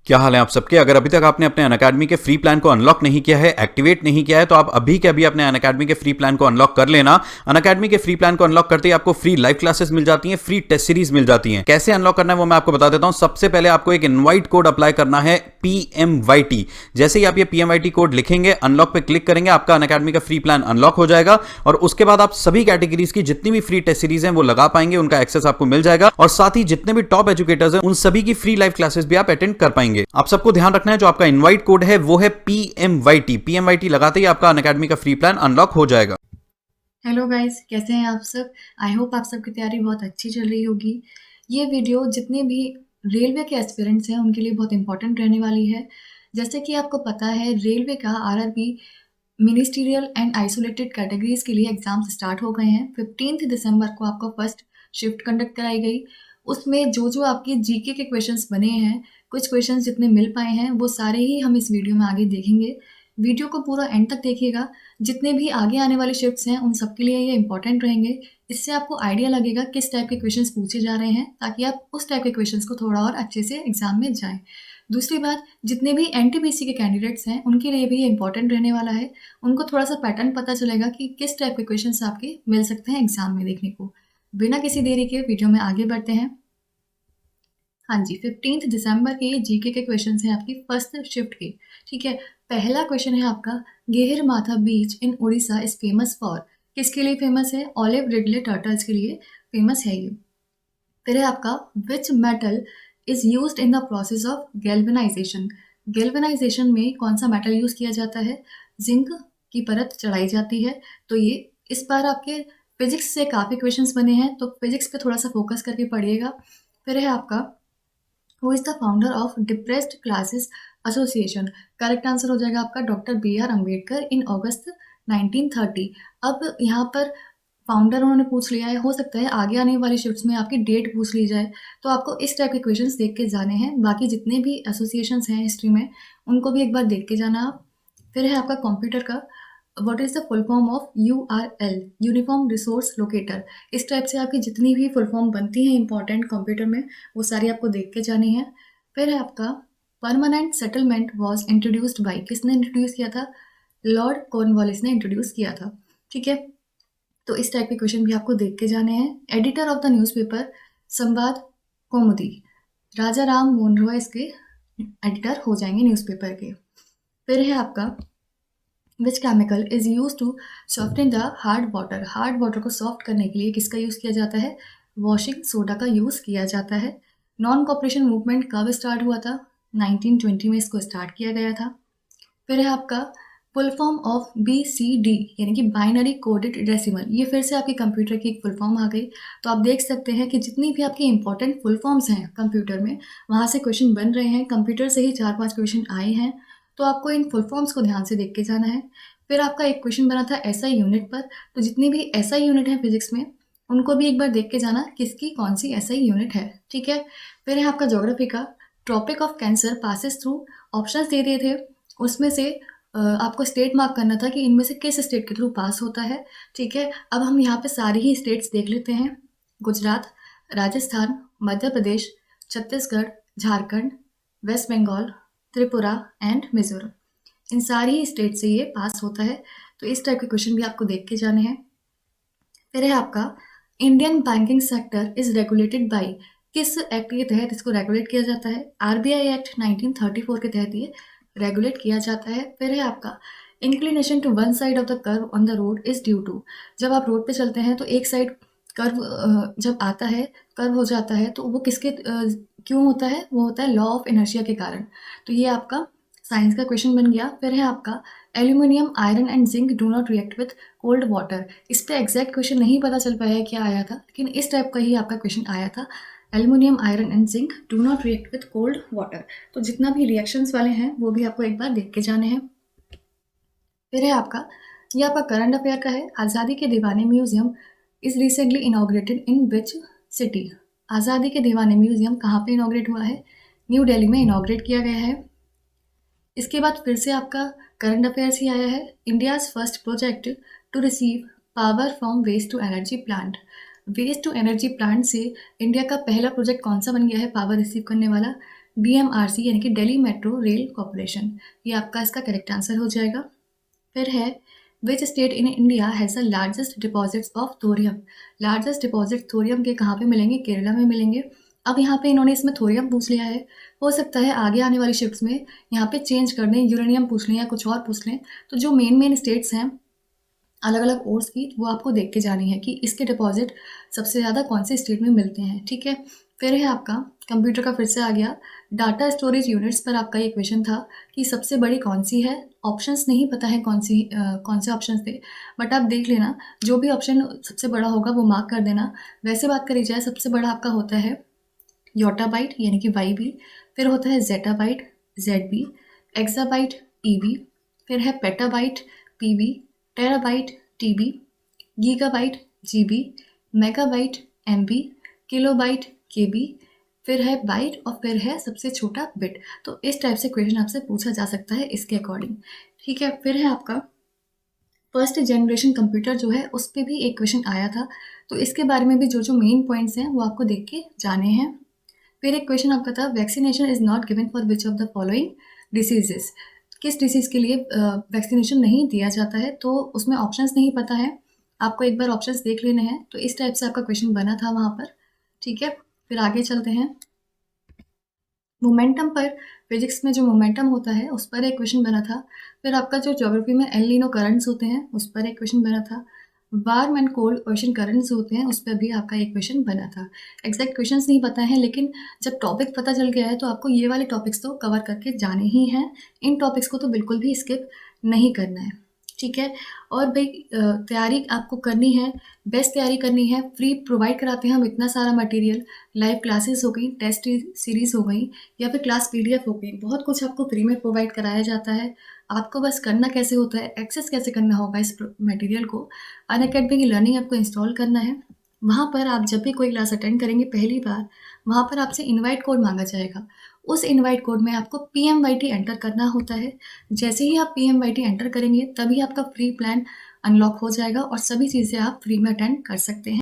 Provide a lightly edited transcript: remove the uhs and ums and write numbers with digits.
क्या हाल है आप सबके। अगर अभी तक आपने अपने अनअकैडमी के फ्री प्लान को अनलॉक नहीं किया है, एक्टिवेट नहीं किया है, तो आप अभी के अभी अपने अनअकैडमी के फ्री प्लान को अनलॉक कर लेना। अनअकैडमी के फ्री प्लान को अनलॉक करते ही आपको फ्री लाइव क्लासेस मिल जाती हैं, फ्री टेस्ट सीरीज मिल जाती हैं। कैसे अनलॉक करना है वो मैं आपको बता देता हूं। सबसे पहले आपको एक इनवाइट कोड अप्लाई करना है, PMYT। जैसे ही आप ये PMYT कोड लिखेंगे, अनलॉक पे क्लिक करेंगे, आपका अनअकैडमी का फ्री प्लान अनलॉक हो जाएगा और उसके बाद आप सभी कैटेगरीज की जितनी भी फ्री टेस्ट सीरीज हैं वो लगा पाएंगे, उनका एक्सेस आपको मिल जाएगा और साथ ही जितने भी टॉप एजुकेटर्स हैं उन सभी की फ्री लाइव क्लासेस भी आप अटेंड कर पाएंगे। आप सबको ध्यान रखना है, जो आपका इनवाइट कोड है वो है PMYT। PMYT लगाते ही आपका अनअकैडमी का फ्री प्लान अनलॉक हो जाएगा। हेलो गाइस, कैसे हैं आप सब। आई होप आप सबकी तैयारी बहुत अच्छी चल रही होगी। ये वीडियो जितने भी रेलवे के एस्पिरेंट्स हैं उनके लिए बहुत इंपॉर्टेंट रहने वाली है। जैसे कि आपको पता है, रेलवे का RRB ministerial and isolated categories के लिए एग्जाम्स स्टार्ट हो गए हैं। 15 दिसंबर को आपका फर्स्ट शिफ्ट कंडक्ट कराई गई। उसमें जो जो आपके जीके के क्वेश्चंस बने हैं, कुछ क्वेश्चंस जितने मिल पाए हैं वो सारे ही हम इस वीडियो में आगे देखेंगे। वीडियो को पूरा एंड तक देखिएगा। जितने भी आगे आने वाले शिफ्ट्स हैं उन सबके लिए ये इंपॉर्टेंट रहेंगे। इससे आपको आइडिया लगेगा किस टाइप के क्वेश्चंस पूछे जा रहे हैं, ताकि आप उस टाइप के क्वेश्चंस को थोड़ा और अच्छे से एग्जाम में जाएं। दूसरी बात, जितने भी NTPC के कैंडिडेट्स हैं उनके लिए भी ये इंपॉर्टेंट रहने वाला है। उनको थोड़ा सा पैटर्न पता चलेगा कि किस टाइप के क्वेश्चंस आपके मिल सकते हैं एग्जाम में देखने को। बिना किसी देरी के वीडियो में आगे बढ़ते हैं। हाँ जी, 15 दिसंबर के ये जीके के क्वेश्चन हैं आपकी फर्स्ट शिफ्ट के। ठीक है, पहला क्वेश्चन है आपका, गेहर माथा बीच इन उड़ीसा इज फेमस फॉर। किसके लिए फेमस है? ऑलिव रिडले टर्टल्स के लिए फेमस है ये। फिर है आपका, which metal is used in the process of galvanisation. Galvanisation में कौन सा मेटल यूज किया जाता है? जिंक की परत चढ़ाई जाती है। तो ये इस बार आपके फिजिक्स से काफ़ी क्वेश्चंस बने हैं, तो फिजिक्स पे थोड़ा सा फोकस करके पढ़िएगा। फिर है आपका, who is the founder of depressed classes association. Correct answer हो जाएगा आपका डॉक्टर BR अम्बेडकर इन अगस्त 1930। अब यहाँ पर फाउंडर उन्होंने पूछ लिया है, हो सकता है आगे आने वाली शिफ्ट्स में आपकी डेट पूछ ली जाए, तो आपको इस टाइप के क्वेश्चंस देख के जाने हैं। बाकी जितने भी एसोसिएशंस हैं हिस्ट्री में, उनको भी एक बार देख के जाना आप। फिर है आपका कंप्यूटर का, what is the full form of URL, uniform resource locator. इस टाइप से आपकी जितनी भी फुल फॉर्म बनती हैं इंपॉर्टेंट कंप्यूटर में, वो सारी आपको देख के जानी है। फिर है आपका, permanent settlement was introduced by. किसने इंट्रोड्यूस किया था? लॉर्ड कॉर्नवालिस ने इंट्रोड्यूस किया था। ठीक है, तो इस टाइप के क्वेश्चन भी आपको देख के जाने हैं। एडिटर ऑफ द न्यूज़पेपर संवाद कौमुदी, राजा राम मोहन रॉय इसके एडिटर हो जाएंगे न्यूज़पेपर के। फिर है आपका, which chemical is use to soften the hard water. Hard water को सॉफ्ट करने के लिए किसका यूज़ किया जाता है? वॉशिंग सोडा का यूज़ किया जाता है। नॉन कॉपरेशन मूवमेंट कब स्टार्ट हुआ था? 1920 में इसको स्टार्ट किया गया था। फिर है आपका, फुल फॉर्म ऑफ BCD यानी कि बाइनरी कोडेड डेसिमल। ये फिर से आपके कंप्यूटर की एक फुल फॉर्म आ गई। तो आप देख सकते हैं कि जितनी भी आपकी इंपॉर्टेंट फुल फॉर्म्स हैं कंप्यूटर में, वहाँ से क्वेश्चन बन रहे हैं। कंप्यूटर से ही 4-5 क्वेश्चन आए हैं, तो आपको इन फुल फॉर्म्स को ध्यान से देख के जाना है। फिर आपका एक क्वेश्चन बना था SI यूनिट पर, तो जितनी भी SI यूनिट है फिजिक्स में, उनको भी एक बार देख के जाना किसकी कौन सी SI यूनिट है। ठीक है, फिर है आपका ज्योग्राफी का, Tropic of Cancer passes through. Options दे दिए थे, उसमें से आपको स्टेट मार्क करना था कि इनमें से किस स्टेट के थ्रू पास होता है। ठीक है, अब हम यहाँ पे सारी ही स्टेट्स देख लेते हैं। Gujarat, Rajasthan, Madhya Pradesh, Chhattisgarh, Jharkhand, waste Bengal, Tripura and Mizoram. इन सारी ही स्टेट से ये पास होता है। तो इस टाइप के क्वेश्चन भी आपको देख के जाने हैं। फिर है आपका, Indian banking sector is regulated by. किस एक्ट के तहत इसको रेगुलेट किया जाता है? RBI एक्ट 1934 के तहत ये रेगुलेट किया जाता है। फिर है आपका, inclination to one side of the curve on the road is due to. जब आप रोड पे चलते हैं तो एक साइड कर्व जब आता है, कर्व हो जाता है, तो वो किसके क्यों होता है? वो होता है लॉ ऑफ इनर्शिया के कारण। तो ये आपका साइंस का क्वेश्चन बन गया। फिर है आपका, aluminium iron and zinc do not react with cold water. इस पे एग्जैक्ट क्वेश्चन नहीं पता चल पाया है क्या आया था, लेकिन इस टाइप का ही आपका क्वेश्चन आया था, aluminium iron and zinc do not react with cold water. तो जितना भी रिएक्शंस वाले हैं वो भी आपको एक बार देख के जाने हैं। फिर है आपका, ये आपका करंट अफेयर का है, आज़ादी के दीवाने museum is recently inaugurated in which city. आज़ादी के दीवाने म्यूजियम कहाँ पे इनॉग्रेट हुआ है? न्यू दिल्ली में इनॉग्रेट किया गया है। इसके बाद फिर से आपका करंट अफेयर्स ही आया है, India's first project to receive power from waste to energy plant. Waste to energy plant से इंडिया का पहला प्रोजेक्ट कौन सा बन गया है पावर रिसीव करने वाला? BMRC यानी कि दिल्ली मेट्रो रेल कॉरपोरेशन, ये आपका इसका करेक्ट आंसर हो जाएगा। फिर है which state in India has the largest deposits of thorium. Largest deposit thorium के कहाँ पे मिलेंगे? केरला में मिलेंगे। अब यहाँ पे इन्होंने इसमें थोरियम पूछ लिया है, हो सकता है आगे आने वाली शिफ्ट्स में यहाँ पे चेंज कर दें, यूरेनियम पूछ लें या कुछ और पूछ लें। तो जो मेन स्टेट्स हैं अलग अलग ओर्स की, वो आपको देख के जानी है कि इसके डिपॉजिट सबसे ज़्यादा कौन से स्टेट में मिलते हैं, ठीक है। फिर है आपका कंप्यूटर का, फिर से आ गया डाटा स्टोरेज यूनिट्स पर आपका ये क्वेश्चन था कि सबसे बड़ी कौन सी है। ऑप्शंस नहीं पता है कौन से ऑप्शंस थे, बट आप देख लेना, जो भी ऑप्शन सबसे बड़ा होगा वो मार्क कर देना। वैसे बात करी जाए, सबसे बड़ा आपका होता है योटाबाइट यानी कि YB, फिर होता है जेटाबाइट ZB, एक्साबाइट EB, फिर है petabyte PB, terabyte TB, gigabyte GB, megabyte MB, kilobyte KB, फिर है बाइट और फिर है सबसे छोटा बिट। तो इस टाइप से क्वेश्चन आपसे पूछा जा सकता है इसके अकॉर्डिंग, ठीक है। फिर है आपका फर्स्ट जनरेशन कंप्यूटर जो है, उस पर भी एक क्वेश्चन आया था, तो इसके बारे में भी जो जो मेन पॉइंट्स हैं वो आपको देख के जाने हैं। फिर एक क्वेश्चन आपका था vaccination is not given for which of the following diseases. किस डिसीज़ के लिए वैक्सीनेशन नहीं दिया जाता है, तो उसमें ऑप्शंस नहीं पता है, आपको एक बार ऑप्शंस देख लेने हैं। तो इस टाइप से आपका क्वेश्चन बना था वहाँ पर, ठीक है। फिर आगे चलते हैं, मोमेंटम पर, फिजिक्स में जो मोमेंटम होता है उस पर एक क्वेश्चन बना था। फिर आपका जो ज्योग्राफी में एल नीनो करंट्स होते हैं उस पर एक क्वेश्चन बना था। Warm and cold ocean currents होते हैं, उस पर भी आपका एक क्वेश्चन बना था। एग्जैक्ट क्वेश्चंस नहीं पता है, लेकिन जब टॉपिक पता चल गया है तो आपको ये वाले टॉपिक्स तो कवर करके जाने ही हैं। इन टॉपिक्स को तो बिल्कुल भी स्किप नहीं करना है, ठीक है। और भाई तैयारी आपको करनी है, बेस्ट तैयारी करनी है। फ्री प्रोवाइड कराते हैं हम इतना सारा मटेरियल, लाइव क्लासेस हो गई, टेस्ट सीरीज़ हो गई, या फिर क्लास PDF हो गई, बहुत कुछ आपको फ्री में प्रोवाइड कराया जाता है। आपको बस करना कैसे होता है, एक्सेस कैसे करना होगा इस मटेरियल को, अनअकैडमी की लर्निंग आपको इंस्टॉल करना है। वहाँ पर आप जब भी कोई क्लास अटेंड करेंगे पहली बार, वहाँ पर आपसे इनवाइट कोड मांगा जाएगा। उस इनवाइट कोड में आपको PMYT एंटर करना होता है। जैसे ही आप PMYT एंटर करेंगे तभी आपका फ्री प्लान अनलॉक हो जाएगा और सभी चीज़ें आप फ्री में अटेंड कर सकते हैं।